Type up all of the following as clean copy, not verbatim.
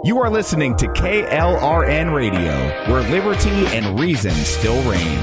You are listening to KLRN Radio, where liberty and reason still reign.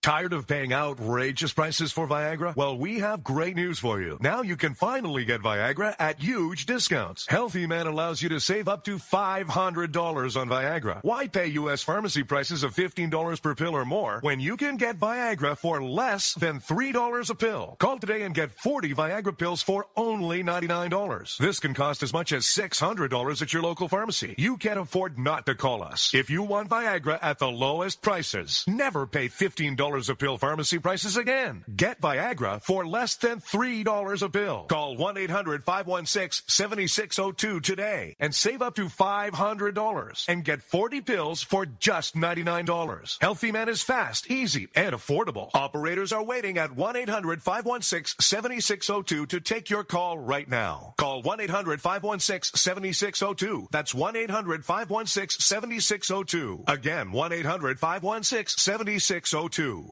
Tired of paying outrageous prices for Viagra? Well, we have great news for you. Now you can finally get Viagra at huge discounts. Healthy Man allows you to save up to $500 on Viagra. Why pay U.S. pharmacy prices of $15 per pill or more when you can get Viagra for less than $3 a pill? Call today and get 40 Viagra pills for only $99. This can cost as much as $600 at your local pharmacy. You can't afford not to call us. If you want Viagra at the lowest prices, never pay $15 a pill pharmacy prices again. Get Viagra for less than $3 a pill. Call 1-800-516-7602 today and save up to $500 and get 40 pills for just $99. Healthy Man is fast, easy, and affordable. Operators are waiting at 1-800-516-7602 to take your call right now. Call 1-800-516-7602. That's 1-800-516-7602. Again, 1-800-516-7602.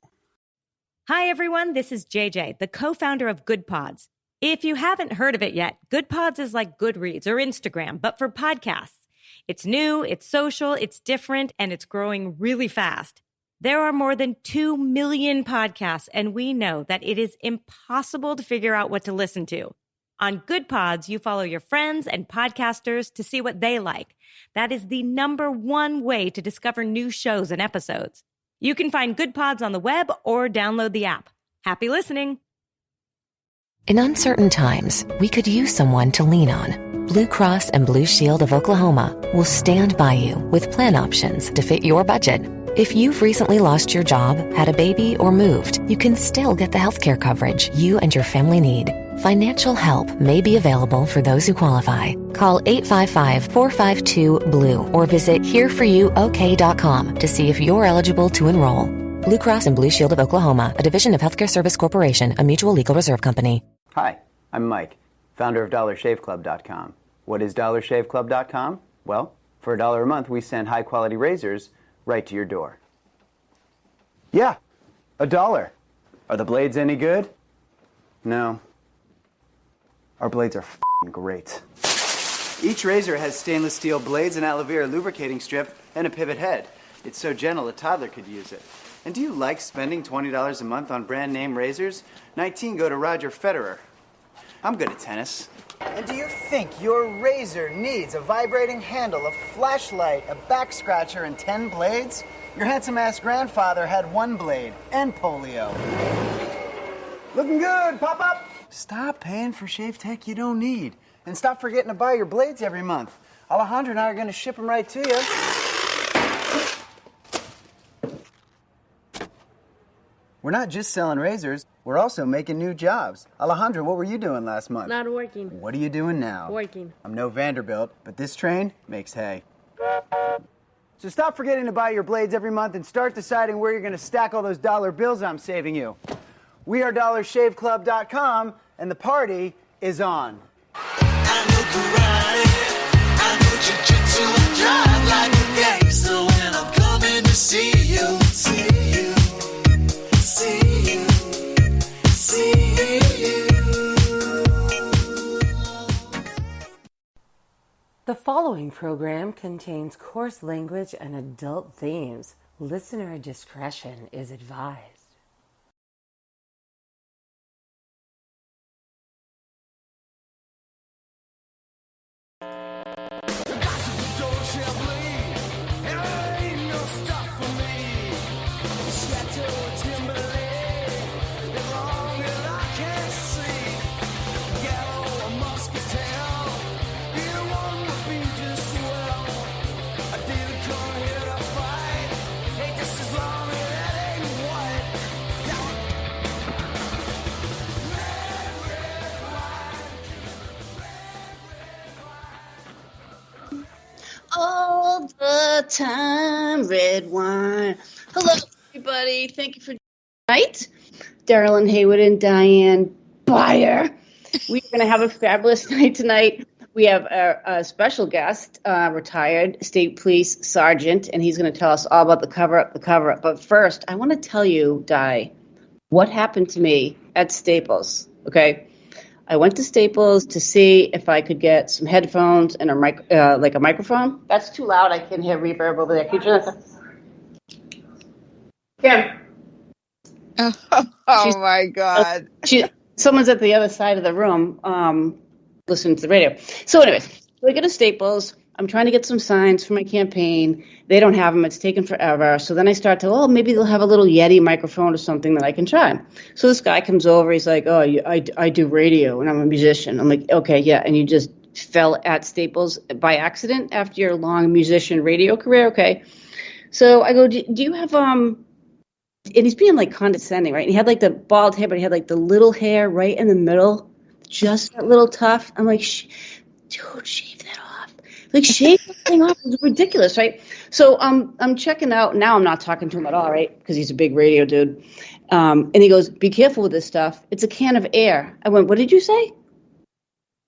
Hi, everyone. This is JJ, the co-founder of Good Pods. If you haven't heard of it yet, Good Pods is like Goodreads or Instagram, but for podcasts. It's new, it's social, it's different, and it's growing really fast. There are more than 2 million podcasts, and we know that it is impossible to figure out what to listen to. On Good Pods, you follow your friends and podcasters to see what they like. That is the #1 way to discover new shows and episodes. You can find Good Pods on the web or download the app. Happy listening. In uncertain times, we could use someone to lean on. Blue Cross and Blue Shield of Oklahoma will stand by you with plan options to fit your budget. If you've recently lost your job, had a baby, or moved, you can still get the healthcare coverage you and your family need. Financial help may be available for those who qualify. Call 855-452-BLUE or visit hereforyouok.com to see if you're eligible to enroll. Blue Cross and Blue Shield of Oklahoma, a division of Healthcare Service Corporation, a mutual legal reserve company. Hi, I'm Mike, founder of DollarShaveClub.com. What is DollarShaveClub.com? Well, for $1 a month, we send high-quality razors right to your door. Yeah, $1. Are the blades any good? No. Our blades are f***ing great. Each razor has stainless steel blades, an aloe vera lubricating strip, and a pivot head. It's so gentle a toddler could use it. And do you like spending $20 a month on brand name razors? 19 go to Roger Federer. I'm good at tennis. And do you think your razor needs a vibrating handle, a flashlight, a back scratcher, and 10 blades? Your handsome-ass grandfather had 1 blade and polio. Looking good, Pop-Up! Stop paying for shave tech you don't need. And stop forgetting to buy your blades every month. Alejandro and I are going to ship them right to you. We're not just selling razors, we're also making new jobs. Alejandro, what were you doing last month? Not working. What are you doing now? Working. I'm no Vanderbilt, but this train makes hay. So stop forgetting to buy your blades every month and start deciding where you're going to stack all those dollar bills I'm saving you. We are DollarShaveClub.com, and the party is on. I know karate, I know jiu-jitsu, I drive like a gangster when I'm coming to see you, see you, see you, see you. The following program contains coarse language and adult themes. Listener discretion is advised. All the time, red wine. Hello, everybody. Thank you for tonight. Darylyn Haywood and Diane Byer. We're going to have a fabulous night tonight. We have a special guest, retired state police sergeant, and he's going to tell us all about the cover-up. But first, I want to tell you, Di, what happened to me at Staples, okay? I went to Staples to see if I could get some headphones and a like a microphone. That's too loud. I can hear reverb over there. Can you turn that? Kim. Oh my God. Someone's at the other side of the room listening to the radio. So anyways, we go to Staples. I'm trying to get some signs for my campaign. They don't have them. It's taken forever. So then I start to, maybe they'll have a little Yeti microphone or something that I can try. So this guy comes over. He's like, I do radio and I'm a musician. I'm like, okay, yeah. And you just fell at Staples by accident after your long musician radio career? Okay. So I go, do you have, and he's being like condescending, right? And he had like the bald hair, but he had like the little hair right in the middle, just that little tuft. I'm like, dude, shave that off. Like, shave that thing off. It's ridiculous, right? So I'm checking out. Now I'm not talking to him at all, right? Because he's a big radio dude. And he goes, be careful with this stuff. It's a can of air. I went, what did you say?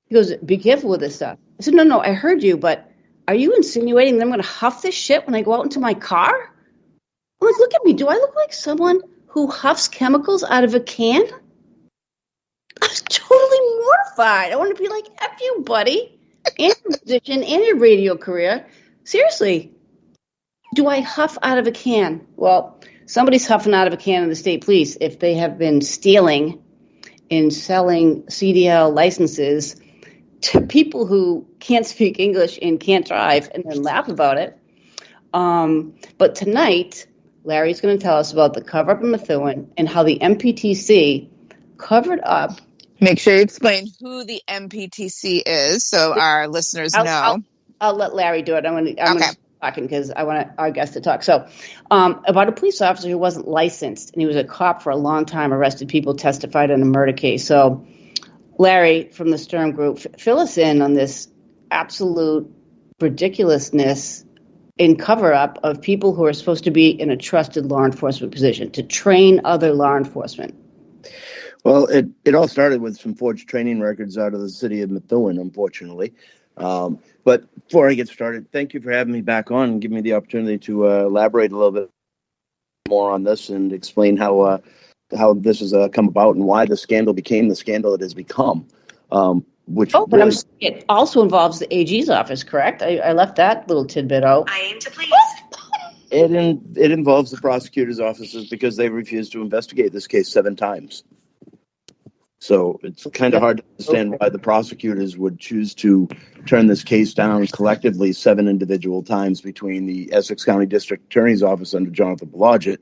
He goes, be careful with this stuff. I said, no, I heard you, but are you insinuating that I'm going to huff this shit when I go out into my car? I'm like, look at me. Do I look like someone who huffs chemicals out of a can? I was totally mortified. I wanted to be like, F you, buddy. And your musician and your radio career. Seriously, do I huff out of a can? Well, somebody's huffing out of a can in the state police if they have been stealing and selling CDL licenses to people who can't speak English and can't drive and then laugh about it. But tonight, Larry's going to tell us about the cover-up in Methuen and how the MPTC covered up. Make sure you explain who the MPTC is so our listeners know. I'll let Larry do it. I'm going to talking because I want our guest to talk. So about a police officer who wasn't licensed, and he was a cop for a long time, arrested people, testified in a murder case. So Larry from the Sturm Group, fill us in on this absolute ridiculousness in cover-up of people who are supposed to be in a trusted law enforcement position to train other law enforcement. Well, it all started with some forged training records out of the city of Methuen, unfortunately. But before I get started, thank you for having me back on and giving me the opportunity to elaborate a little bit more on this and explain how this has come about and why the scandal became the scandal it has become. But it also involves the AG's office, correct? I left that little tidbit out. I aim to please. It involves the prosecutor's offices because they refused to investigate this case 7 times. So it's kind of hard to understand why the prosecutors would choose to turn this case down collectively 7 individual times between the Essex County District Attorney's Office under Jonathan Blodgett,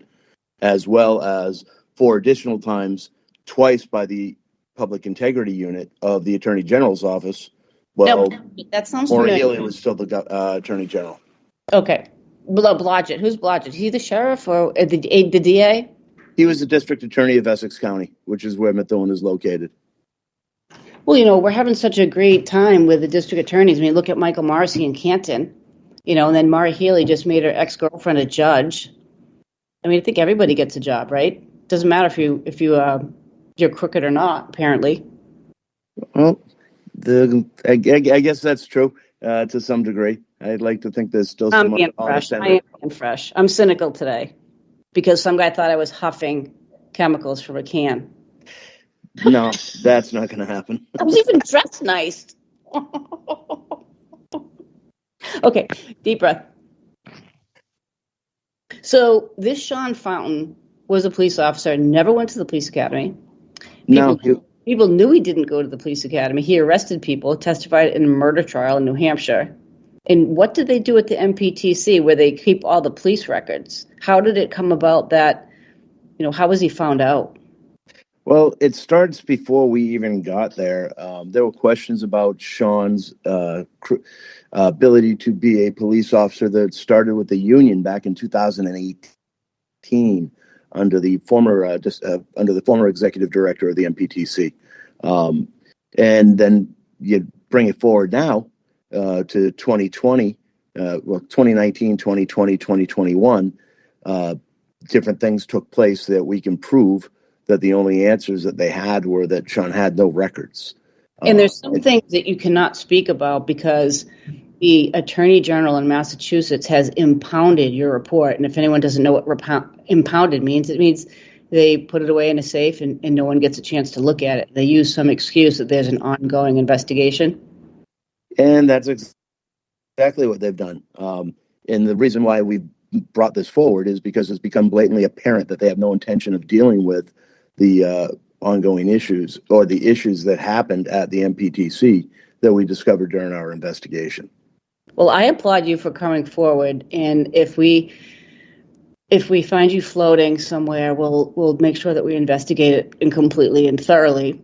as well as 4 additional times, twice by the Public Integrity Unit of the Attorney General's Office. Well, that sounds Maura familiar. Healy was still the Attorney General. Okay. Blodgett. Who's Blodgett? Is he the sheriff or the DA? He was the district attorney of Essex County, which is where Methuen is located. Well, we're having such a great time with the district attorneys. I mean, look at Michael Morrissey in Canton, and then Maura Healy just made her ex-girlfriend a judge. I mean, I think everybody gets a job, right? Doesn't matter if you're crooked or not, apparently. Well, I guess that's true to some degree. I'd like to think there's still some. I am fresh. I'm cynical today because some guy thought I was huffing chemicals from a can. No, that's not going to happen. I was even dressed nice. Okay, deep breath. So this Sean Fountain was a police officer, never went to the police academy. People knew he didn't go to the police academy. He arrested people, testified in a murder trial in New Hampshire. And what did they do at the MPTC where they keep all the police records? How did it come about that, how was he found out? Well, it starts before we even got there. There were questions about Sean's ability to be a police officer that started with the union back in 2018 under the former executive director of the MPTC. And then you bring it forward now to 2020, 2019, 2020, 2021. Different things took place that we can prove that the only answers that they had were that Sean had no records. And there's some things that you cannot speak about because the Attorney General in Massachusetts has impounded your report. And if anyone doesn't know what impounded means, it means they put it away in a safe and no one gets a chance to look at it. They use some excuse that there's an ongoing investigation. And that's exactly what they've done. And the reason why we brought this forward is because it's become blatantly apparent that they have no intention of dealing with the ongoing issues or the issues that happened at the MPTC that we discovered during our investigation. Well, I applaud you for coming forward, and if we find you floating somewhere, we'll make sure that we investigate it and completely and thoroughly.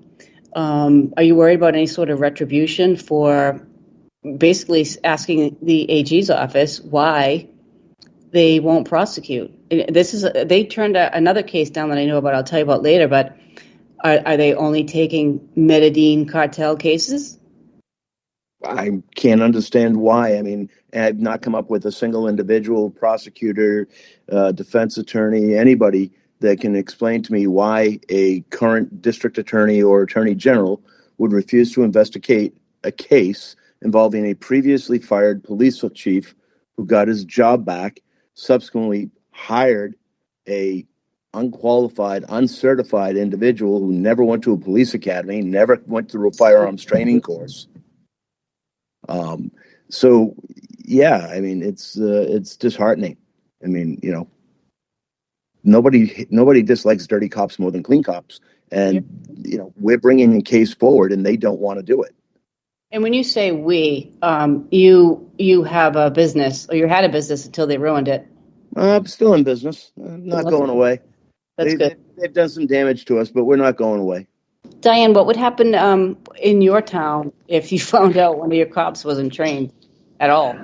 Are you worried about any sort of retribution for basically asking the AG's office why they won't prosecute? They turned another case down that I know about. I'll tell you about later. But are they only taking Medellin cartel cases? I can't understand why. I mean, I've not come up with a single individual prosecutor, defense attorney, anybody that can explain to me why a current district attorney or attorney general would refuse to investigate a case involving a previously fired police chief who got his job back, subsequently hired a unqualified, uncertified individual who never went to a police academy, never went through a firearms training course. So yeah, I mean, it's disheartening. I mean, you know, nobody dislikes dirty cops more than clean cops. And, you know, we're bringing a case forward and they don't want to do it. And when you say we, you have a business, or you had a business until they ruined it. I'm still in business. I'm not going away. That's good. They've done some damage to us, but we're not going away. Diane, what would happen in your town if you found out one of your cops wasn't trained at all?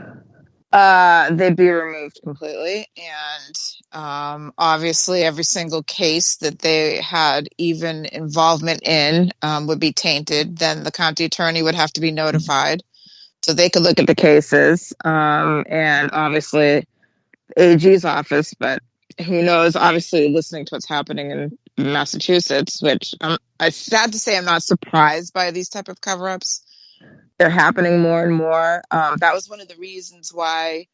They'd be removed completely. And obviously every single case that they had even involvement in would be tainted. Then the county attorney would have to be notified so they could look at the cases. And obviously AG's office, but who knows, obviously listening to what's happening in Massachusetts, which it's sad to say I'm not surprised by these type of cover-ups. They're happening more and more. That was one of the reasons why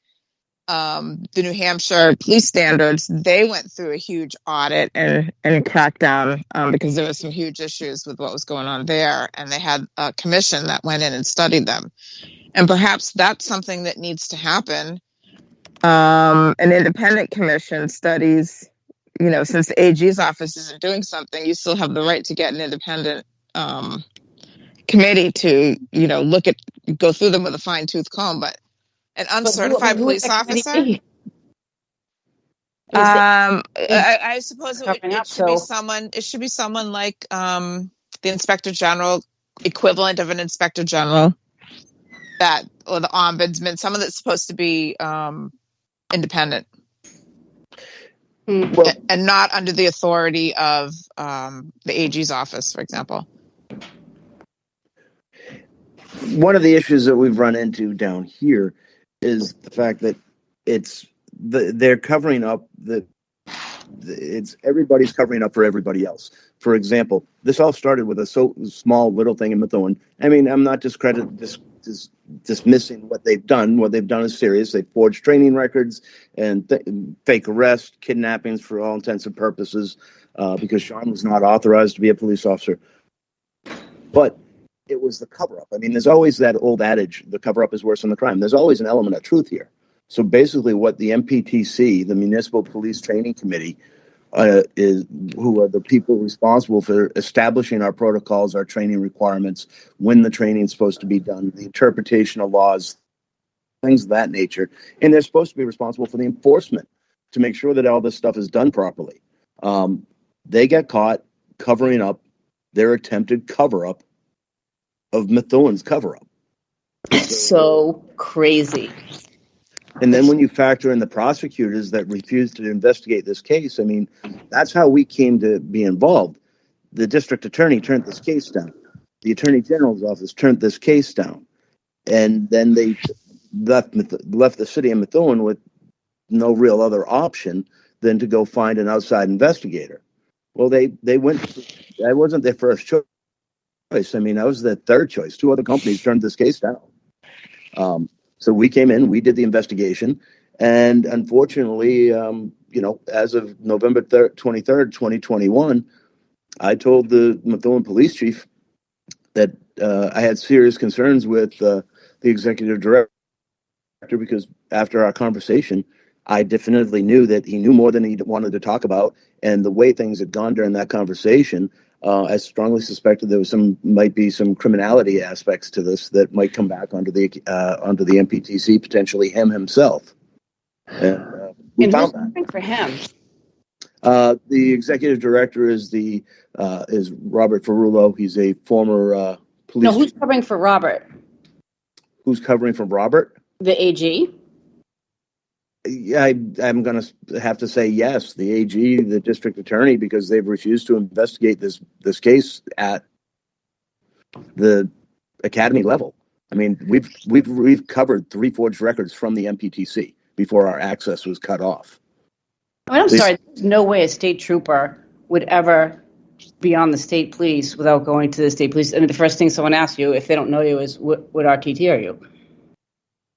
the New Hampshire police standards, they went through a huge audit and crackdown because there was some huge issues with what was going on there. And they had a commission that went in and studied them. And perhaps that's something that needs to happen. An independent commission studies, you know, since the AG's office isn't doing something, you still have the right to get an independent committee to, you know, go through them with a fine-tooth comb. But an uncertified police officer, I suppose it should be someone like the inspector general, equivalent of an inspector general, or the ombudsman, someone that's supposed to be independent. Well, and not under the authority of the AG's office, for example. One of the issues that we've run into down here is the fact that they're covering up everybody's covering up for everybody else. For example, this all started with a small little thing in Methuen. I mean, I'm not dismissing what they've done. What they've done is serious. They forged training records and fake arrests, kidnappings for all intents and purposes, because Sean was not authorized to be a police officer. But it was the cover-up. I mean, there's always that old adage, the cover-up is worse than the crime. There's always an element of truth here. So basically what the MPTC, the Municipal Police Training Committee, who are the people responsible for establishing our protocols, our training requirements, when the training is supposed to be done, the interpretation of laws, things of that nature. And they're supposed to be responsible for the enforcement to make sure that all this stuff is done properly. They get caught covering up their attempted cover-up of Methuen's cover-up. So crazy. And then when you factor in the prosecutors that refused to investigate this case, I mean, that's how we came to be involved. The district attorney turned this case down. The attorney general's office turned this case down. And then they left the city of Methuen with no real other option than to go find an outside investigator. Well, they went, that wasn't their first choice. I mean, that was their third choice. Two other companies turned this case down. So we came in, we did the investigation, and unfortunately, as of November 23rd, 2021, I told the Methuen police chief that I had serious concerns with the executive director, because after our conversation, I definitively knew that he knew more than he wanted to talk about, and the way things had gone during that conversation, I strongly suspected there might be some criminality aspects to this that might come back onto the MPTC, potentially him himself. And we found that. Who's for him? The executive director is Robert Ferrulo. He's a former police. No, who's covering for Robert? Who's covering for Robert? The AG? Yeah, I'm going to have to say yes. The AG, the district attorney, because they've refused to investigate this case at the academy level. I mean, we've covered 3 forged records from the MPTC before our access was cut off. I mean, I'm sorry. There's no way a state trooper would ever be on the state police without going to the state police. I mean, the first thing someone asks you, if they don't know you, is what RTT are you?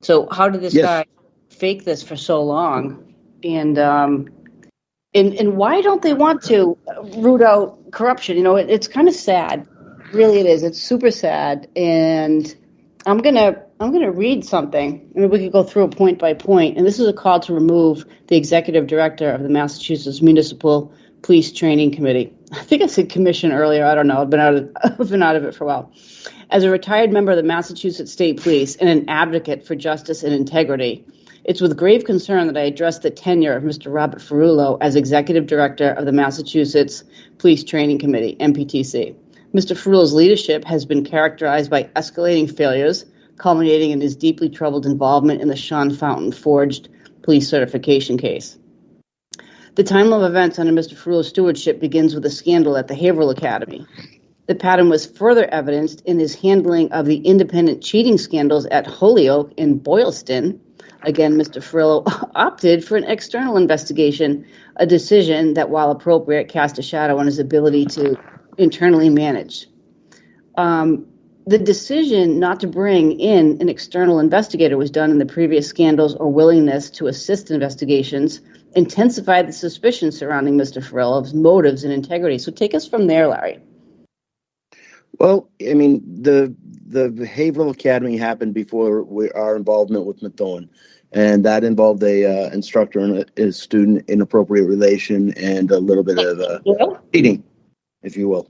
So how did this guy fake this for so long? And why don't they want to root out corruption? It's kind of sad. Really, it is. It's super sad. And I'm gonna read something. I mean, we could go through it point by point. And this is a call to remove the executive director of the Massachusetts Municipal Police Training Committee. I think I said commission earlier. I don't know. I've been out of it for a while. As a retired member of the Massachusetts State Police and an advocate for justice and integrity, it's with grave concern that I address the tenure of Mr. Robert Ferrulo as executive director of the Massachusetts Police Training Committee, MPTC. Mr. Ferrulo's leadership has been characterized by escalating failures, culminating in his deeply troubled involvement in the Sean Fountain forged police certification case. The timeline of events under Mr. Ferrulo's stewardship begins with a scandal at the Haverhill Academy. The pattern was further evidenced in his handling of the independent cheating scandals at Holyoke and Boylston. Again, Mr. Ferrulo opted for an external investigation, a decision that, while appropriate, cast a shadow on his ability to internally manage. The decision not to bring in an external investigator was done in the previous scandals or willingness to assist investigations intensified the suspicion surrounding Mr. Ferrulo's motives and integrity. So take us from there, Larry. Well, I mean, the Haverhill Academy happened before our involvement with Methuen, and that involved a instructor and a student inappropriate relation and a little bit of cheating, if you will.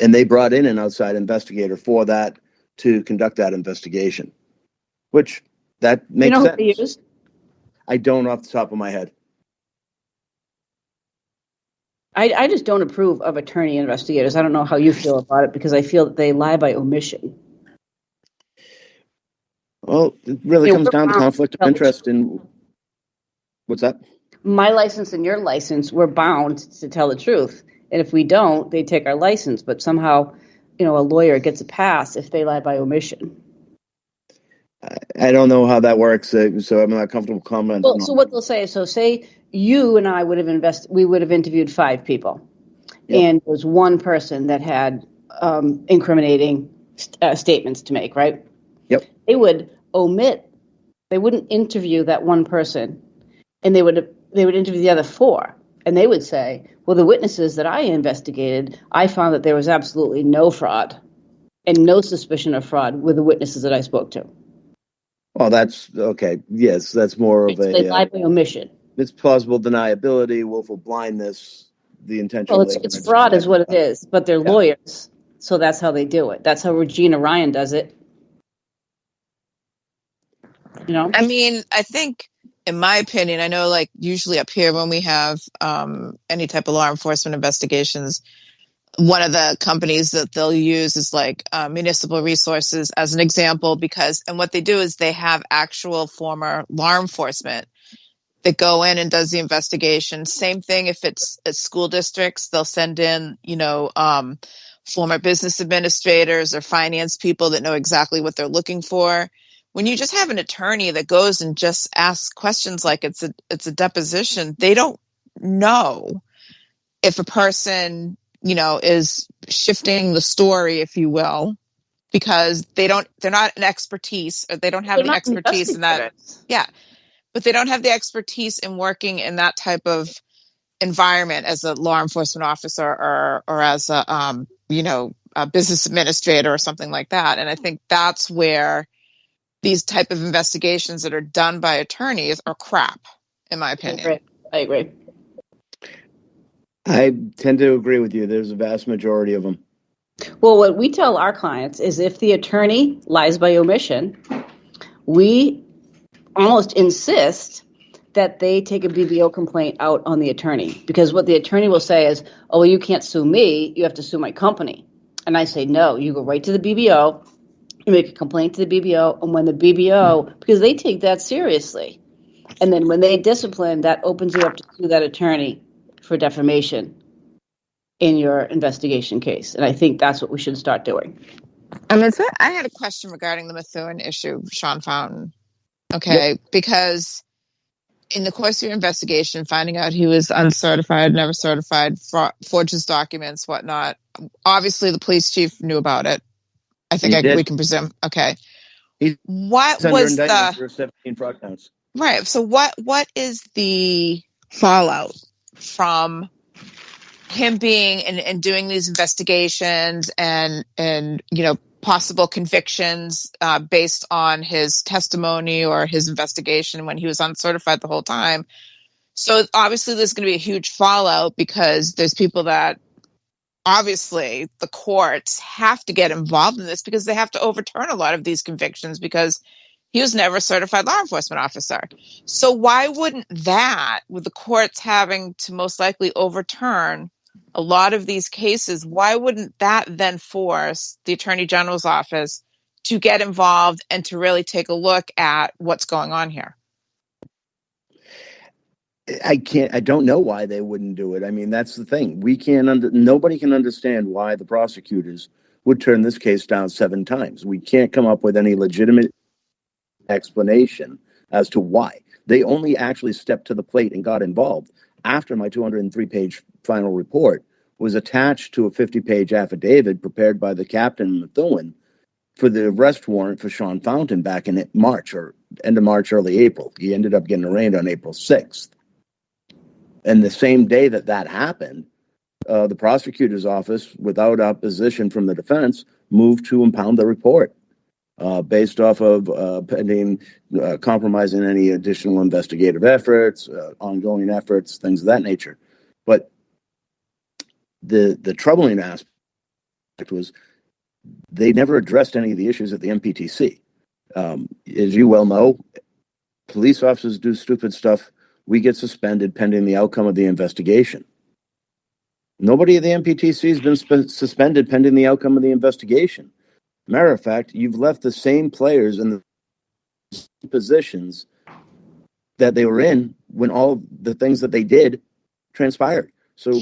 And they brought in an outside investigator for that to conduct that investigation, which that makes sense. Who they used? I don't off the top of my head. I just don't approve of attorney investigators. I don't know how you feel about it, because I feel that they lie by omission. Well, it really comes down to conflict of interest in what's that? My license and your license, we're bound to tell the truth. And if we don't, they take our license. But somehow, a lawyer gets a pass if they lie by omission. I don't know how that works, so I'm not comfortable commenting. Well, so what they'll say is, say you and I would have we would have interviewed 5 people, and there was one person that had incriminating statements to make, right? Yep. They would omit. They wouldn't interview that one person, and they would interview the other 4, and they would say, well, the witnesses that I investigated, I found that there was absolutely no fraud and no suspicion of fraud with the witnesses that I spoke to. Well, that's okay. Yes, that's more of a lie by omission. It's plausible deniability, willful blindness, the intention. Well, it's fraud is what it is, but they're lawyers, so that's how they do it. That's how Regina Ryan does it. I mean, I think, in my opinion, I know, like, usually up here when we have any type of law enforcement investigations, one of the companies that they'll use is like Municipal Resources as an example, and what they do is they have actual former law enforcement that go in and does the investigation. Same thing if it's at school districts, they'll send in, former business administrators or finance people that know exactly what they're looking for. When you just have an attorney that goes and just asks questions like it's a deposition, they don't know if a person is shifting the story, if you will, because they're not an expertise, or they don't have any expertise in that. Yeah. but they don't have the expertise in working in that type of environment as a law enforcement officer or as a a business administrator or something like that. And I think that's where these type of investigations that are done by attorneys are crap, in my opinion. I agree. I tend to agree with you. There's a vast majority of them. Well, what we tell our clients is if the attorney lies by omission, we almost insist that they take a BBO complaint out on the attorney, because what the attorney will say is, oh, well, you can't sue me, you have to sue my company. And I say, no, you go right to the BBO, you make a complaint to the BBO, and when the BBO, because they take that seriously, and then when they discipline, that opens you up to sue that attorney for defamation in your investigation case. And I think that's what we should start doing. I had a question regarding the Methuen issue, Sean Fountain. Okay, yep. Because in the course of your investigation, finding out he was uncertified, never certified, forged his documents, whatnot. Obviously, the police chief knew about it. I think we can presume. Okay. What was the for 17 fraud counts? Right. So what is the fallout from him being and doing these investigations and possible convictions based on his testimony or his investigation when he was uncertified the whole time? So obviously there's going to be a huge fallout because there's people that obviously the courts have to get involved in this because they have to overturn a lot of these convictions because he was never a certified law enforcement officer. So why wouldn't that, with the courts having to most likely overturn a lot of these cases, why wouldn't that then force the Attorney General's office to get involved and to really take a look at what's going on here? I don't know why they wouldn't do it. I mean, that's the thing. Nobody can understand why the prosecutors would turn this case down 7 times. We can't come up with any legitimate explanation as to why. They only actually stepped to the plate and got involved after my 203-page final report was attached to a 50-page affidavit prepared by the captain Methuen for the arrest warrant for Sean Fountain back in March or end of March, early April. He ended up getting arraigned on April 6th. And the same day that happened, the prosecutor's office, without opposition from the defense, moved to impound the report based off of pending compromising any additional investigative efforts, ongoing efforts, things of that nature. But the troubling aspect was they never addressed any of the issues at the MPTC. As you well know, police officers do stupid stuff. We get suspended pending the outcome of the investigation. Nobody at the MPTC has been suspended pending the outcome of the investigation. Matter of fact, you've left the same players in the positions that they were in when all the things that they did transpired. So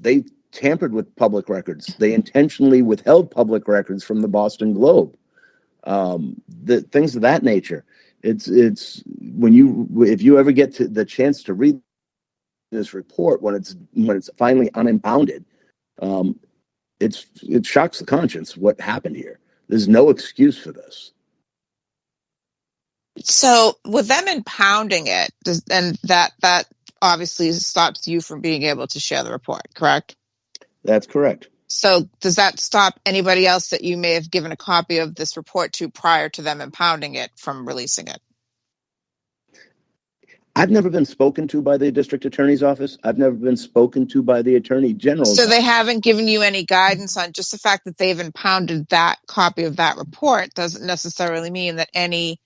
they tampered with public records. They intentionally withheld public records from the Boston Globe. The things of that nature. It's if you ever get to the chance to read this report when it's finally unimpounded, it shocks the conscience what happened here. There's no excuse for this. So with them impounding it, and that obviously stops you from being able to share the report, correct? That's correct. So does that stop anybody else that you may have given a copy of this report to prior to them impounding it from releasing it? I've never been spoken to by the district attorney's office. I've never been spoken to by the attorney general. So they haven't given you any guidance on just the fact that they've impounded that copy of that report doesn't necessarily mean that any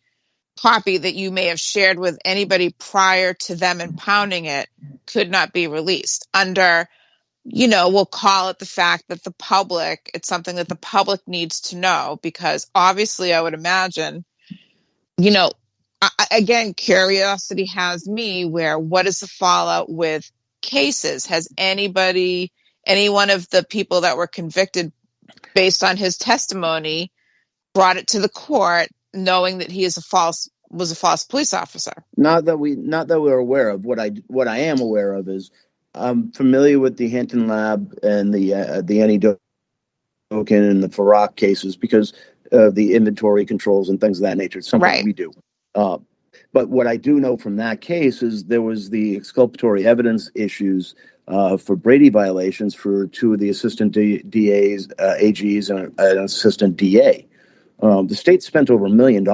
copy that you may have shared with anybody prior to them impounding it could not be released under, we'll call it the fact that it's something that the public needs to know, because obviously I would imagine, again, curiosity has me where what is the fallout with cases? Has any one of the people that were convicted based on his testimony brought it to the court knowing that he was a false police officer? Not that we're aware of. What I am aware of is I'm familiar with the Hampton Lab and the Annie Doken and the Farrak cases because of the inventory controls and things of that nature. It's something we do. But what I do know from that case is there was the exculpatory evidence issues for Brady violations for two of the assistant DAs, AGs, and an assistant DA. The state spent over $1 million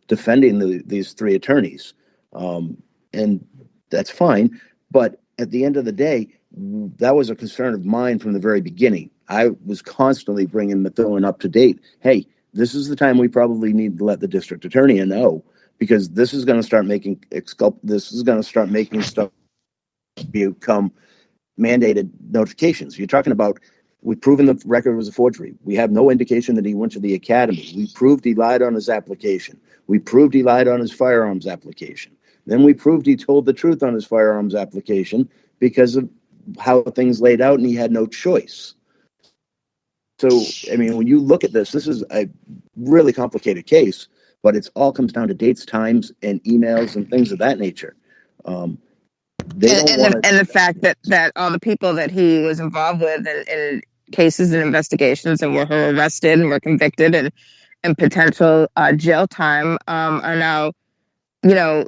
defending these three attorneys, and that's fine. But at the end of the day, that was a concern of mine from the very beginning. I was constantly bringing Methuen up to date. Hey, this is the time we probably need to let the district attorney know, because this is going to start making stuff become mandated notifications. You're talking about, we've proven the record was a forgery. We have no indication that he went to the academy. We proved he lied on his application. We proved he lied on his firearms application. Then we proved he told the truth on his firearms application because of how things laid out, and he had no choice. So, I mean, when you look at this is a really complicated case, but it all comes down to dates, times, and emails and things of that nature. And the fact that all the people that he was involved with in cases and investigations and were arrested and were convicted and potential jail time are now, the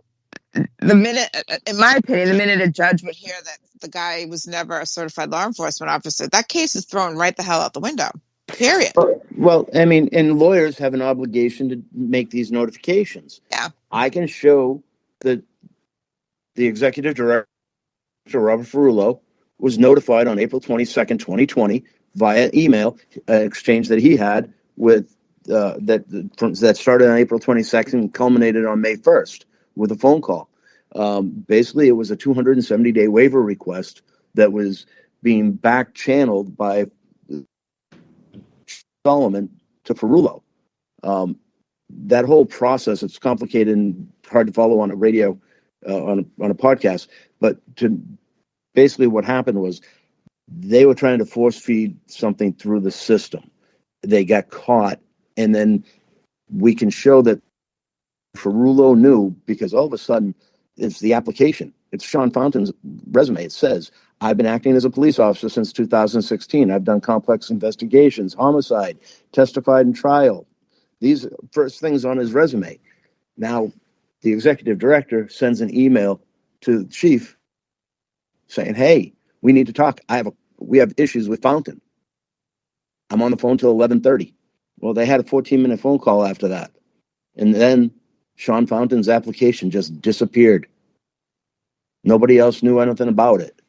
minute, in my opinion, the minute a judge would hear that the guy was never a certified law enforcement officer, that case is thrown right the hell out the window. Period. Well, I mean, and lawyers have an obligation to make these notifications. Yeah. I can show that the executive director, Robert Ferrullo, was notified on April 22nd, 2020, via email exchange that he had with that started on April 22nd and culminated on May 1st with a phone call. Basically, it was a 270-day waiver request that was being back channeled by Solomon to Ferrullo. That whole process, it's complicated and hard to follow on a radio, on a podcast. But basically what happened was they were trying to force feed something through the system. They got caught, and then we can show that Ferrullo knew, because all of a sudden it's the application. It's Sean Fountain's resume. It says, I've been acting as a police officer since 2016. I've done complex investigations, homicide, testified in trial. These first things on his resume. Now, the executive director sends an email to the chief saying, hey, we need to talk. We have issues with Fountain. I'm on the phone till 11:30. Well, they had a 14-minute phone call after that. And then Sean Fountain's application just disappeared. Nobody else knew anything about it.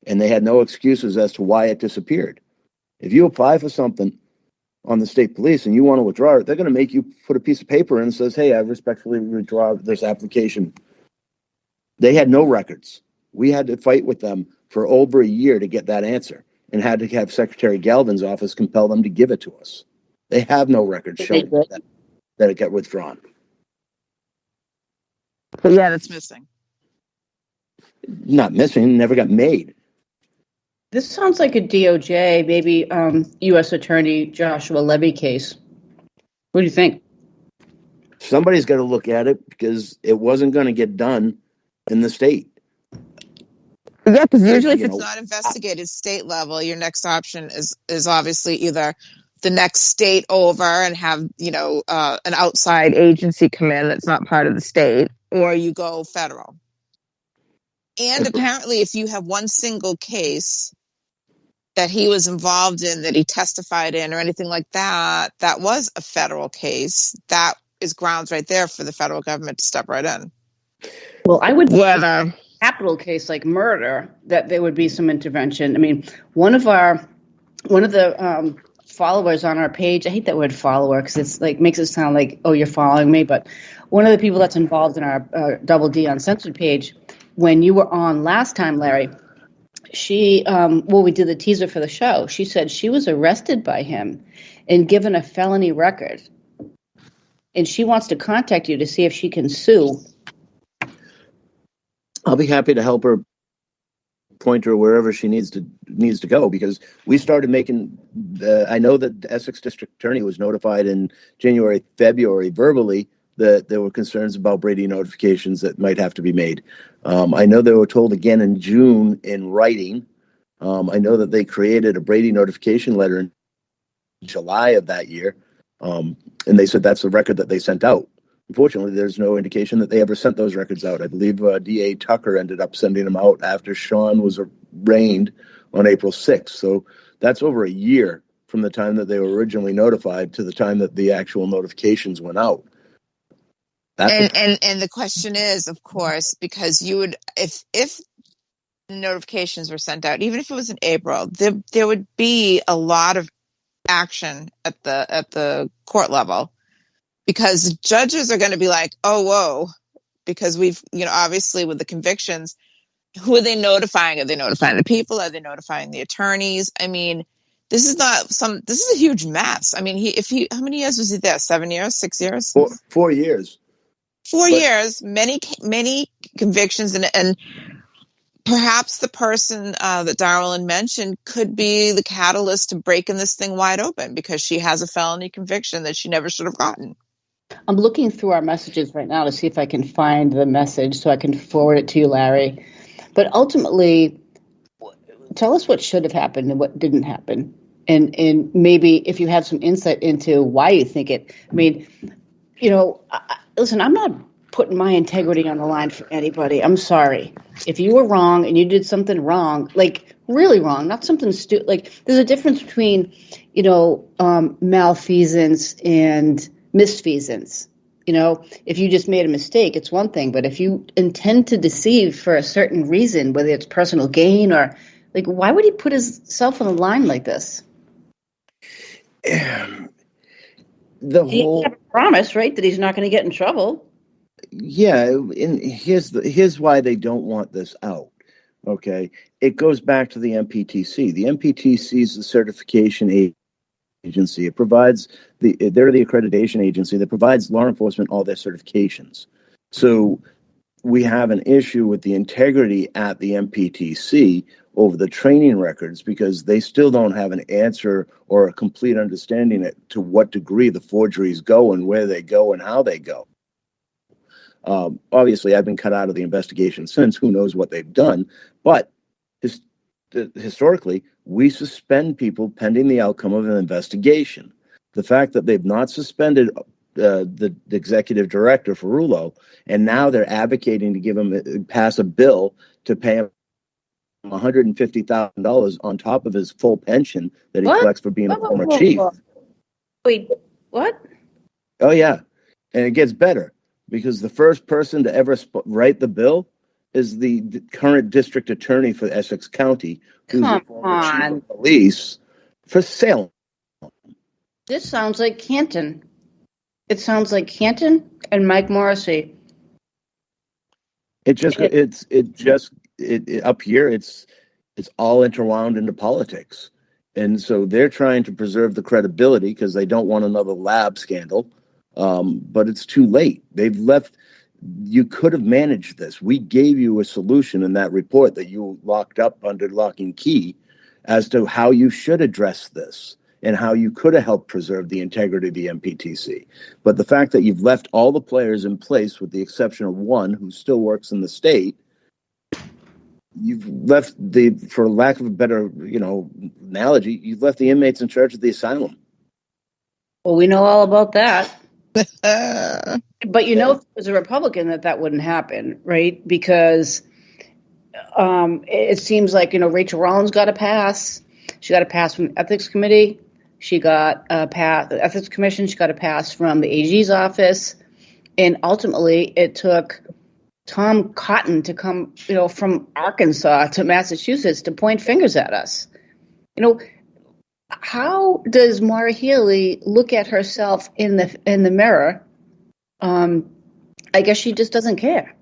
And they had no excuses as to why it disappeared. If you apply for something on the state police and you want to withdraw it, they're going to make you put a piece of paper in and says, hey, I respectfully withdraw this application. They had no records. We had to fight with them for over a year to get that answer, and had to have Secretary Galvin's office compel them to give it to us. They have no records showing that it got withdrawn. But yeah, that's missing. Not missing, never got made. This sounds like a DOJ, maybe U.S. Attorney Joshua Levy case. What do you think? Somebody's got to look at it, because it wasn't going to get done in the state. Yeah, because usually if it's not investigated state level, your next option is obviously either the next state over and have, an outside agency come in that's not part of the state, or you go federal. And apparently if you have one single case that he was involved in, that he testified in or anything like that, that was a federal case, that is grounds right there for the federal government to step right in. Well, I would whether capital case like murder, that there would be some intervention. I mean, one of the followers on our page, I hate that word follower because it's like makes it sound like, oh, you're following me, but one of the people that's involved in our Double D Uncensored page, when you were on last time, Larry, she we did the teaser for the show, she said she was arrested by him and given a felony record, and she wants to contact you to see if she can sue. I'll be happy to help her, point her wherever she needs to go, because we started making. I know that the Essex District Attorney was notified in January, February, verbally, that there were concerns about Brady notifications that might have to be made. I know they were told again in June in writing. I know that they created a Brady notification letter in July of that year, and they said that's the record that they sent out. Unfortunately, there's no indication that they ever sent those records out. I believe D.A. Tucker ended up sending them out after Sean was arraigned on April 6th. So that's over a year from the time that they were originally notified to the time that the actual notifications went out. And the question is, of course, because you would, if notifications were sent out, even if it was in April, there would be a lot of action at the court level, because judges are going to be like, oh, whoa, because we've, obviously with the convictions, who are they notifying? Are they notifying the people? Are they notifying the attorneys? I mean, this is a huge mess. I mean, how many years was he there? 7 years, 6 years? 4 years. 4 years, many convictions, and perhaps the person that Darylyn mentioned could be the catalyst to breaking this thing wide open, because she has a felony conviction that she never should have gotten. I'm looking through our messages right now to see if I can find the message so I can forward it to you, Larry. But ultimately, tell us what should have happened and what didn't happen. And maybe if you have some insight into why you think it. I mean, listen, I'm not putting my integrity on the line for anybody. I'm sorry. If you were wrong and you did something wrong, like really wrong, not something stupid, like there's a difference between, malfeasance and misfeasance. If you just made a mistake, it's one thing. But if you intend to deceive for a certain reason, whether it's personal gain or why would he put himself on the line like this? He have a promise, right, that he's not going to get in trouble. Yeah, and here's why they don't want this out. Okay, it goes back to the MPTC. The MPTC is the certification agency. It provides they're the accreditation agency that provides law enforcement all their certifications. So we have an issue with the integrity at the MPTC over the training records, because they still don't have an answer or a complete understanding to what degree the forgeries go and where they go and how they go. Obviously, I've been cut out of the investigation since. Who knows what they've done? But historically, we suspend people pending the outcome of an investigation. The fact that they've not suspended the executive director, Ferrullo, and now they're advocating to give him pass a bill to pay him $150,000 on top of his full pension that he collects for being a former chief. Wait, what? Oh, yeah. And it gets better, because the first person to ever write the bill is the current district attorney for Essex County, who's a former chief of police for Salem. This sounds like Canton. It sounds like Canton and Mike Morrissey. Up here, it's all interwound into politics. And so they're trying to preserve the credibility because they don't want another lab scandal. But it's too late. They've left. You could have managed this. We gave you a solution in that report that you locked up under lock and key as to how you should address this and how you could have helped preserve the integrity of the MPTC. But the fact that you've left all the players in place, with the exception of one who still works in the state, you've left for lack of a better, analogy, you've left the inmates in charge of the asylum. Well, we know all about that. But as a Republican, that wouldn't happen, right? Because it seems like, Rachel Rollins got a pass. She got a pass from the Ethics Committee. She got a pass, the Ethics Commission. She got a pass from the AG's office. And ultimately, it took Tom Cotton to come, from Arkansas to Massachusetts to point fingers at us. How does Maura Healey look at herself in the mirror? I guess she just doesn't care.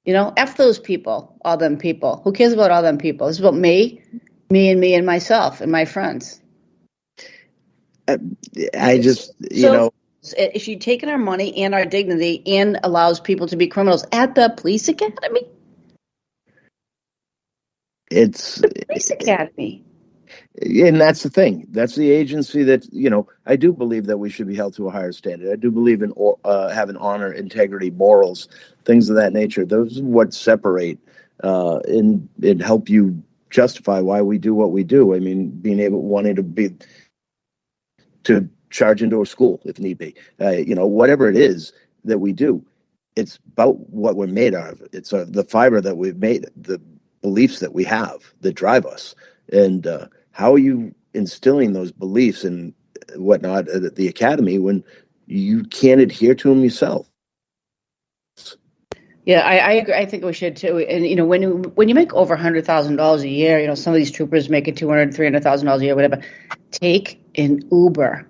F those people, all them people. Who cares about all them people? It's about me and myself and my friends. Is she taking our money and our dignity and allows people to be criminals at the police academy? It's the police academy. And that's the thing. That's the agency that, I do believe that we should be held to a higher standard. I do believe in having honor, integrity, morals, things of that nature. Those are what separate and help you justify why we do what we do. I mean, wanting to charge into a school if need be, whatever it is. that we do. It's about what we're made of. It's the fiber that we've made, the beliefs that we have that drive us. And how are you instilling those beliefs and whatnot at the academy when you can't adhere to them yourself? Yeah, I agree. I think we should too. And when you make over $100,000 a year, some of these troopers making $200,000, $300,000 a year, whatever. Take an Uber.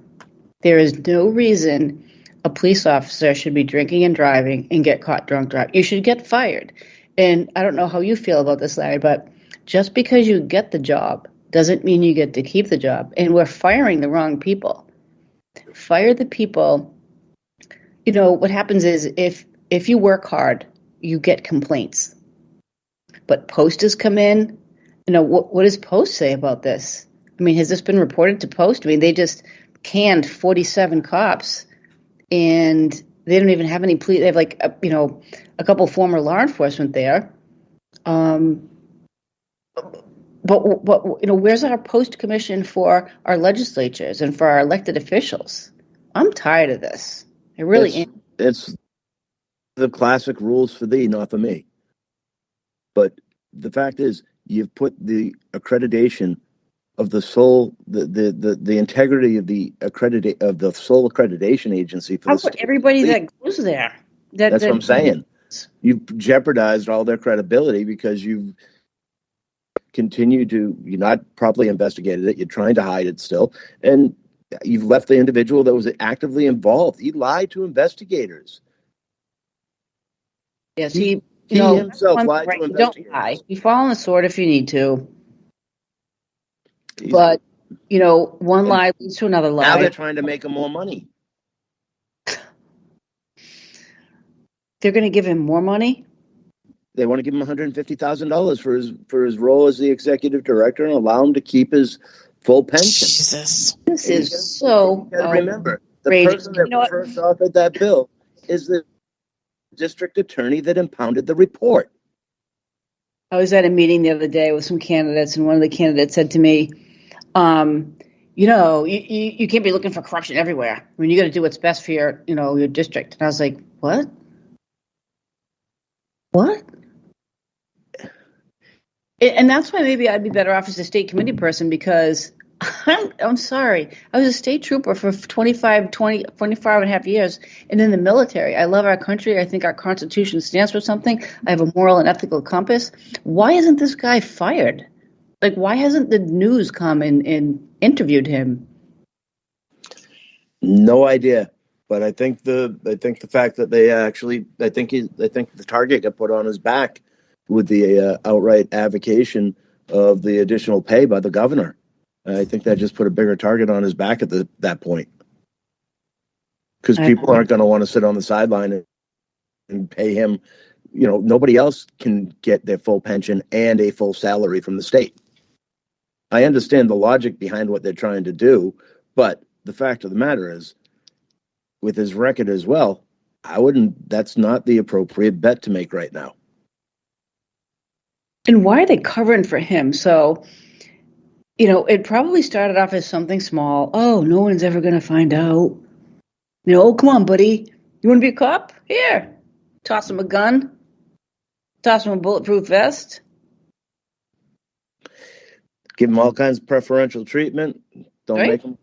There is no reason a police officer should be drinking and driving and get caught drunk driving. You should get fired. And I don't know how you feel about this, Larry, but just because you get the job doesn't mean you get to keep the job. And we're firing the wrong people. Fire the people. What happens is if you work hard, you get complaints. But Post has come in. What does Post say about this? I mean, has this been reported to Post? I mean, they just canned 47 cops, and they don't even have any police. They have a couple former law enforcement there. But where's our Post commission for our legislatures and for our elected officials? I'm tired of this. I really am. It's the classic rules for thee, not for me. But the fact is, you've put the accreditation of the sole, the integrity of the sole accreditation agency for everybody that goes there. That's what I'm saying. You've jeopardized all their credibility because you've continued you're not properly investigated it. You're trying to hide it still, and you've left the individual that was actively involved. He lied to investigators. Yes, he himself lied to investigators. Don't lie. You fall on the sword if you need to. But, one lie leads to another lie. Now they're trying to make him more money. They're going to give him more money? They want to give him $150,000 for his role as the executive director and allow him to keep his full pension. Jesus. This is so... You got to remember, the person that first offered that bill is the district attorney that impounded the report. I was at a meeting the other day with some candidates, and one of the candidates said to me, you can't be looking for corruption everywhere. I mean, you got to do what's best for your, your district. And I was like, what? What? And that's why maybe I'd be better off as a state committee person, because I'm sorry. I was a state trooper for 25 and a half years, and in the military. I love our country. I think our Constitution stands for something. I have a moral and ethical compass. Why isn't this guy fired? Why hasn't the news come and interviewed him? No idea. But I think the fact that they actually, I think the target got put on his back with the outright avocation of the additional pay by the governor. I think that just put a bigger target on his back at that point, because people aren't going to want to sit on the sideline and pay him. Nobody else can get their full pension and a full salary from the state. I understand the logic behind what they're trying to do, but the fact of the matter is, with his record as well, that's not the appropriate bet to make right now. And why are they covering for him? So, it probably started off as something small. Oh, no one's ever going to find out. Oh, come on, buddy. You want to be a cop? Here. Toss him a gun. Toss him a bulletproof vest. Give him all kinds of preferential treatment. Don't make him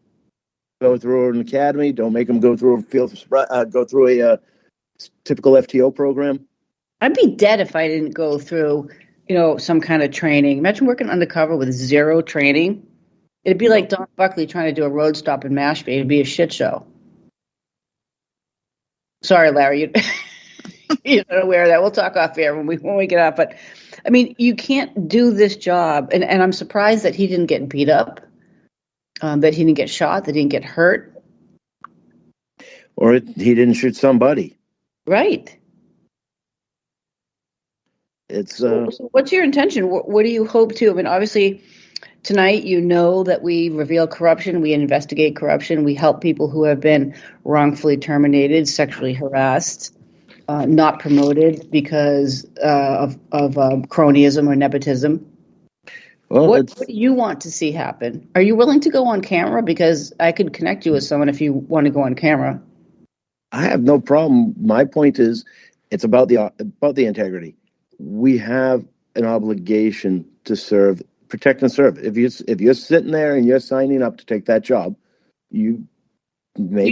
go through an academy. Don't make him go through a typical FTO program. I'd be dead if I didn't go through some kind of training. Imagine working undercover with zero training. It'd be like Don Buckley trying to do a road stop in Mashpee. It'd be a shit show. Sorry, Larry. You're not aware of that. We'll talk off air when we get out. But, I mean, you can't do this job. And I'm surprised that he didn't get beat up, that he didn't get shot, that he didn't get hurt. Or he didn't shoot somebody. Right. So what's your intention? What do you hope to? I mean, obviously, tonight that we reveal corruption, we investigate corruption, we help people who have been wrongfully terminated, sexually harassed, not promoted because of cronyism or nepotism. Well, what do you want to see happen? Are you willing to go on camera? Because I could connect you with someone if you want to go on camera. I have no problem. My point is, it's about the integrity. We have an obligation to protect and serve. If you're sitting there and you're signing up to take that job, you're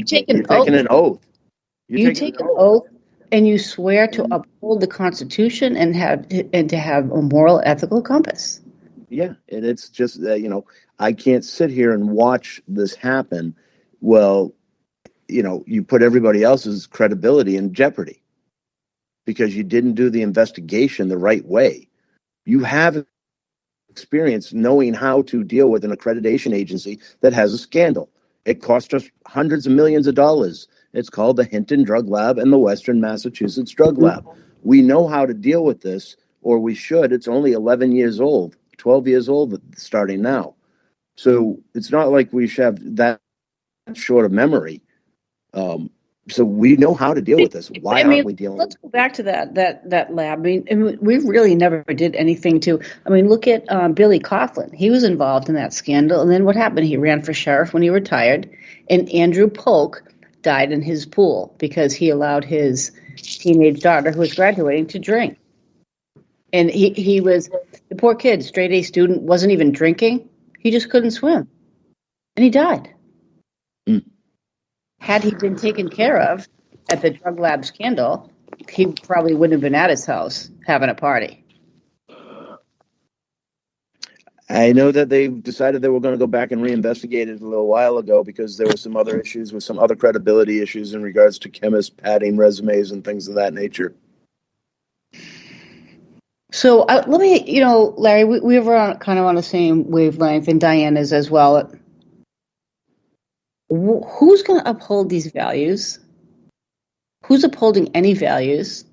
taking an oath. You take an oath, and you swear to uphold the Constitution and to have a moral, ethical compass. Yeah, and it's just I can't sit here and watch this happen. Well, you put everybody else's credibility in jeopardy because you didn't do the investigation the right way. You have experience knowing how to deal with an accreditation agency that has a scandal. It cost us hundreds of millions of dollars. It's called the Hinton Drug Lab and the Western Massachusetts Drug Lab. We know how to deal with this, or we should. It's only 11 years old, 12 years old starting now. So it's not like we should have that short of memory. So we know how to deal with this. Why aren't we dealing? Let's go back to that lab. We really never did anything to. Look at Billy Coughlin. He was involved in that scandal, and then what happened? He ran for sheriff when he retired, and Andrew Polk died in his pool because he allowed his teenage daughter, who was graduating, to drink. And he was the poor kid, straight A student, wasn't even drinking. He just couldn't swim, and he died. Had he been taken care of at the drug lab scandal, he probably wouldn't have been at his house having a party. I know that they decided they were going to go back and reinvestigate it a little while ago because there were some other issues with some other credibility issues in regards to chemists padding resumes and things of that nature. So let me, Larry, we were kind of on the same wavelength, and Diane is as well. Who's going to uphold these values? Who's upholding any values?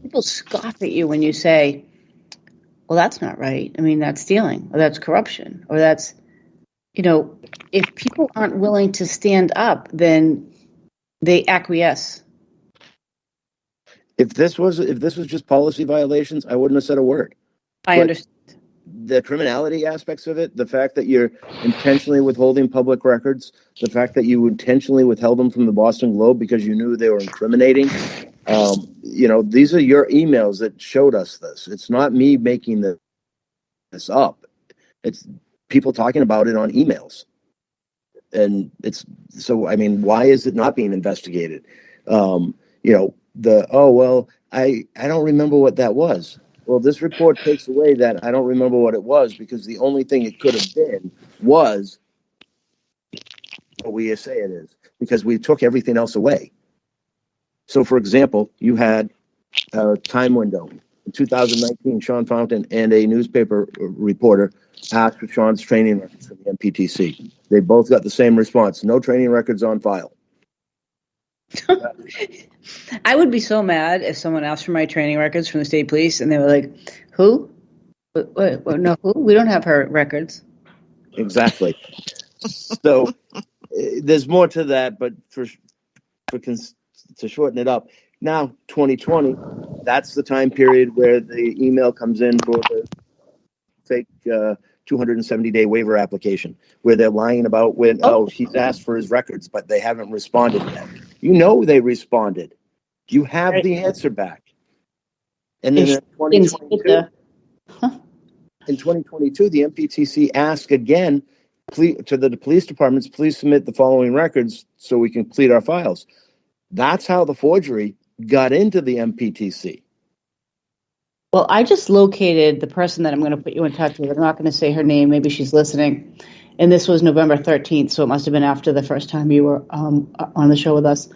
People scoff at you when you say, well, that's not right. That's stealing, or that's corruption, or that's, if people aren't willing to stand up, then they acquiesce. If this was just policy violations, I wouldn't have said a word. I understand. The criminality aspects of it, the fact that you're intentionally withholding public records, the fact that you intentionally withheld them from the Boston Globe because you knew they were incriminating. These are your emails that showed us this. It's not me making this up. It's people talking about it on emails. And why is it not being investigated? I don't remember what that was. Well, this report takes away that I don't remember what it was because the only thing it could have been was what we say it is because we took everything else away. So, for example, you had a time window. In 2019, Sean Fountain and a newspaper reporter asked for Sean's training records from the MPTC. They both got the same response: no training records on file. I would be so mad if someone asked for my training records from the state police and they were like, who? No, who? We don't have her records. Exactly. So there's more to that, but to shorten it up, now 2020, that's the time period where the email comes in for the fake 270-day waiver application, where they're lying about when he's asked for his records, but they haven't responded yet. They responded. You have the answer back. And then in 2022, the MPTC asked again to the police departments, please submit the following records so we can complete our files. That's how the forgery got into the MPTC. Well, I just located the person that I'm going to put you in touch with. I'm not going to say her name. Maybe she's listening. And this was November 13th, so it must have been after the first time you were on the show with us.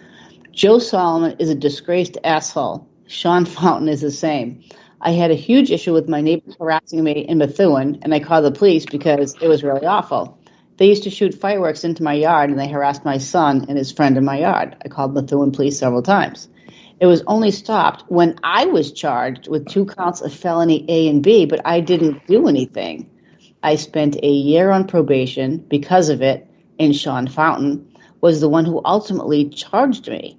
Joe Solomon is a disgraced asshole. Sean Fountain is the same. I had a huge issue with my neighbors harassing me in Methuen, and I called the police because it was really awful. They used to shoot fireworks into my yard, and they harassed my son and his friend in my yard. I called Methuen police several times. It was only stopped when I was charged with 2 counts of felony A and B, but I didn't do anything. I spent a year on probation because of it, and Sean Fountain was the one who ultimately charged me.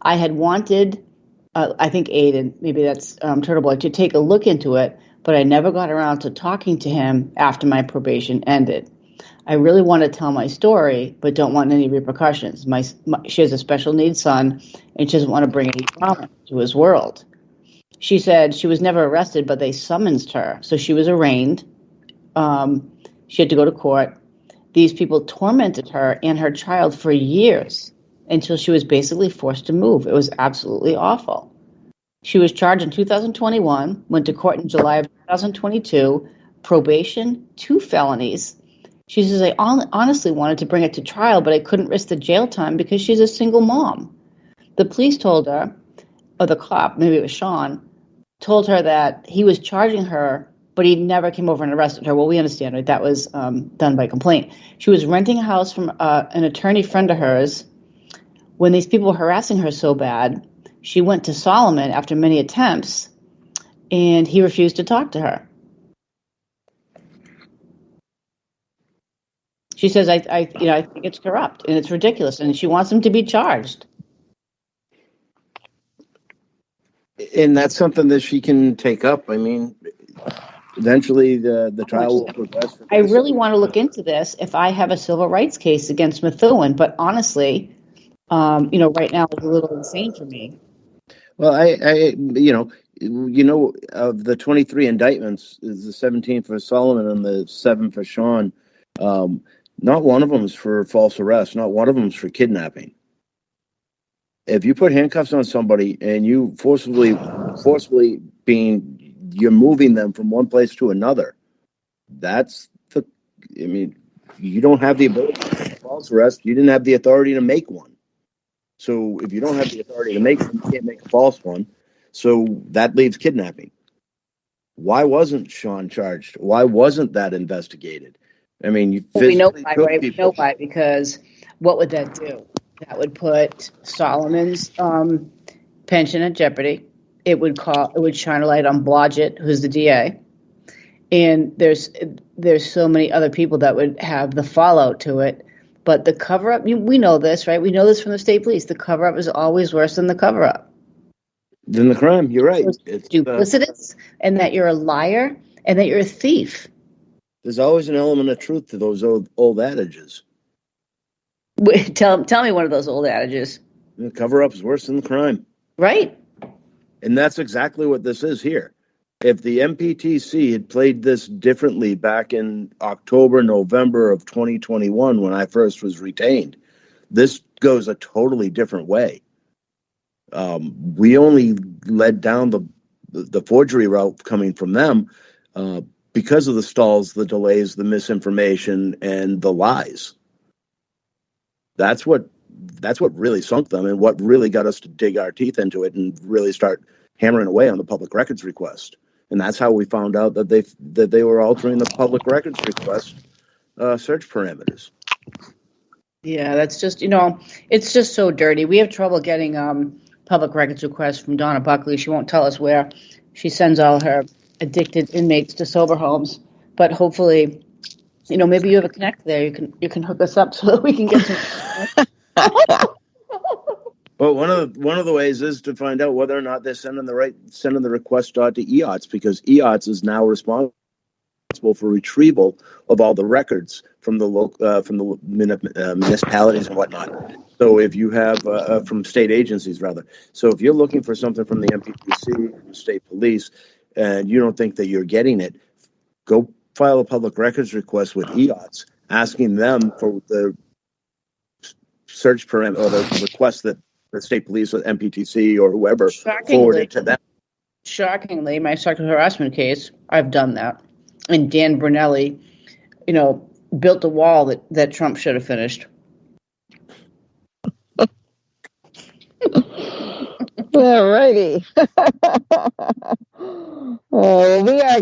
I had wanted, I think Aiden, maybe that's Turtle Boy, to take a look into it, but I never got around to talking to him after my probation ended. I really want to tell my story, but don't want any repercussions. She has a special needs son, and she doesn't want to bring any trauma to his world. She said she was never arrested, but they summoned her. So she was arraigned. She had to go to court. These people tormented her and her child for years until she was basically forced to move. It was absolutely awful. She was charged in 2021, went to court in July of 2022, probation, 2 felonies. She says, I honestly wanted to bring it to trial, but I couldn't risk the jail time because she's a single mom. The police told her, or the cop, maybe it was Sean, told her that he was charging her, but he never came over and arrested her. Well, we understand, right? That was done by complaint. She was renting a house from an attorney friend of hers. When these people were harassing her so bad, she went to Solomon after many attempts, and he refused to talk to her. She says, I think it's corrupt and it's ridiculous, and she wants him to be charged. And that's something that she can take up. I mean, eventually the trial will progress. I really want to look into this if I have a civil rights case against Methuen, but honestly, right now it's a little insane for me. Well, I of the 23 indictments, is the 17 for Solomon and the 7 for Sean. Not one of them is for false arrest. Not one of them is for kidnapping. If you put handcuffs on somebody and you forcibly you're moving them from one place to another, you don't have the ability to make a false arrest. You didn't have the authority to make one. So if you don't have the authority to make one, you can't make a false one. So that leaves kidnapping. Why wasn't Sean charged? Why wasn't that investigated? I mean, we know why, right? We know why, because what would that do? That would put Solomon's pension at jeopardy. It would shine a light on Blodgett, who's the DA, and there's so many other people that would have the fallout to it. But the cover-up, we know this, right? We know this from the state police. The cover-up is always worse than the cover-up. Than the crime. You're right. It's duplicitous, and that you're a liar, and that you're a thief. There's always an element of truth to those old adages. Tell me one of those old adages. The cover-up is worse than the crime. Right. And that's exactly what this is here. If the MPTC had played this differently back in October, November of 2021, when I first was retained, this goes a totally different way. We only led down the forgery route coming from them because of the stalls, the delays, the misinformation, and the lies. That's what really sunk them, and what really got us to dig our teeth into it and really start hammering away on the public records request. And that's how we found out that they were altering the public records request search parameters. Yeah, that's just, it's just so dirty. We have trouble getting public records requests from Donna Buckley. She won't tell us where she sends all her addicted inmates to sober homes. But hopefully, maybe you have a connect there. You can hook us up so that we can get some. Well, one of the ways is to find out whether or not they're sending the request out to EOTS, because EOTS is now responsible for retrieval of all the records from the municipalities and whatnot. So if you have from state agencies rather. So if you're looking for something from the MPTC, from state police, and you don't think that you're getting it, go file a public records request with EOTS, asking them for the search parameter or the request that the state police or MPTC or whoever forwarded to them. Shockingly, my sexual harassment case, I've done that. And Dan Brunelli, built a wall that Trump should have finished. All righty. We are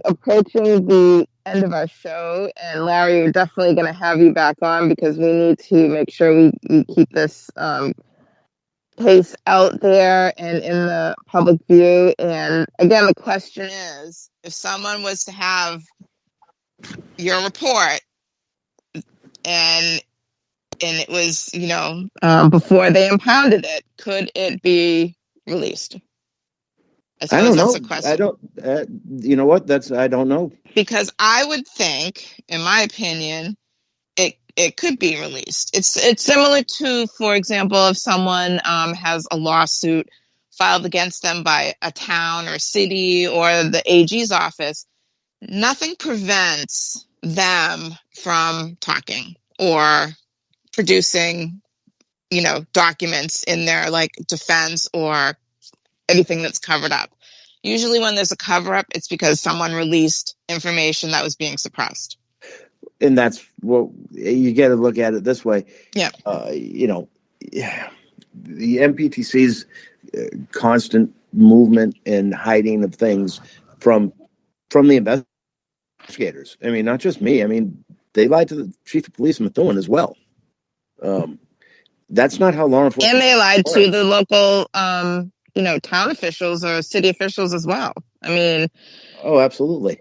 approaching the end of our show, and Larry, we're definitely going to have you back on because we need to make sure we keep this case out there and in the public view. And again, the question is, if someone was to have your report and it was, before they impounded it, could it be released? I don't know. I don't. You know what? I don't know. Because I would think, in my opinion, it could be released. It's similar to, for example, if someone has a lawsuit filed against them by a town or city or the AG's office, nothing prevents them from talking or producing, documents in their like defense or anything that's covered up. Usually when there's a cover up, it's because someone released information that was being suppressed. And that's what you got to look at it this way. Yeah. The MPTC's constant movement and hiding of things from the investigators. I mean, not just me. I mean, they lied to the chief of police in Methuen as well. That's not how law enforcement. And they lied to the local, town officials or city officials as well. I mean. Oh, absolutely.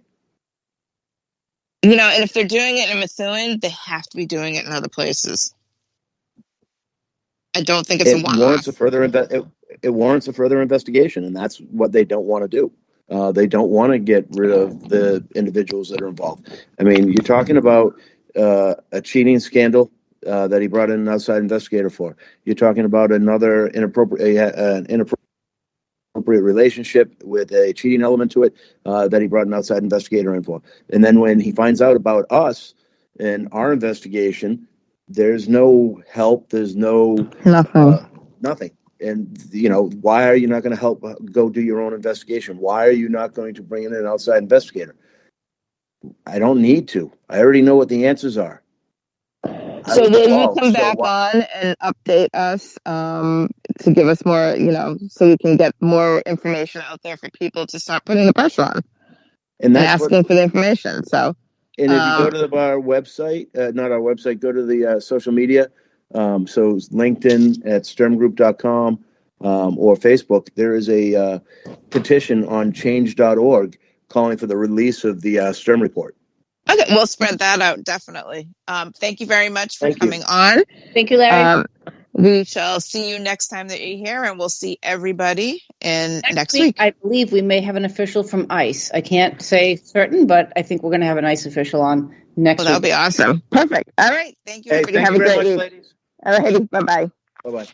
And if they're doing it in Methuen, they have to be doing it in other places. I don't think it's a one-off. It warrants a further investigation, and that's what they don't want to do. They don't want to get rid of the individuals that are involved. I mean, you're talking about a cheating scandal that he brought in an outside investigator for. You're talking about another inappropriate relationship with a cheating element to it that he brought an outside investigator in for. And then when he finds out about us and our investigation, there's no help. There's no nothing. And, why are you not going to help go do your own investigation? Why are you not going to bring in an outside investigator? I don't need to. I already know what the answers are. So then you come back on and update us to give us more, so we can get more information out there for people to start putting the pressure on and asking for the information. So, and if you go to our website, not our website, go to the social media. So it's LinkedIn at sturmgroup.com or Facebook. There is a petition on change.org calling for the release of the Sturm report. Okay, we'll spread that out, definitely. Thank you very much for coming on. Thank you, Larry. We shall see you next time that you're here, and we'll see everybody next week. I believe we may have an official from ICE. I can't say certain, but I think we're going to have an ICE official on next week. That'll be awesome. Perfect. All right. Thank you, everybody. Thank Have you a very great much, week. ladies. All right. Bye-bye. Bye-bye.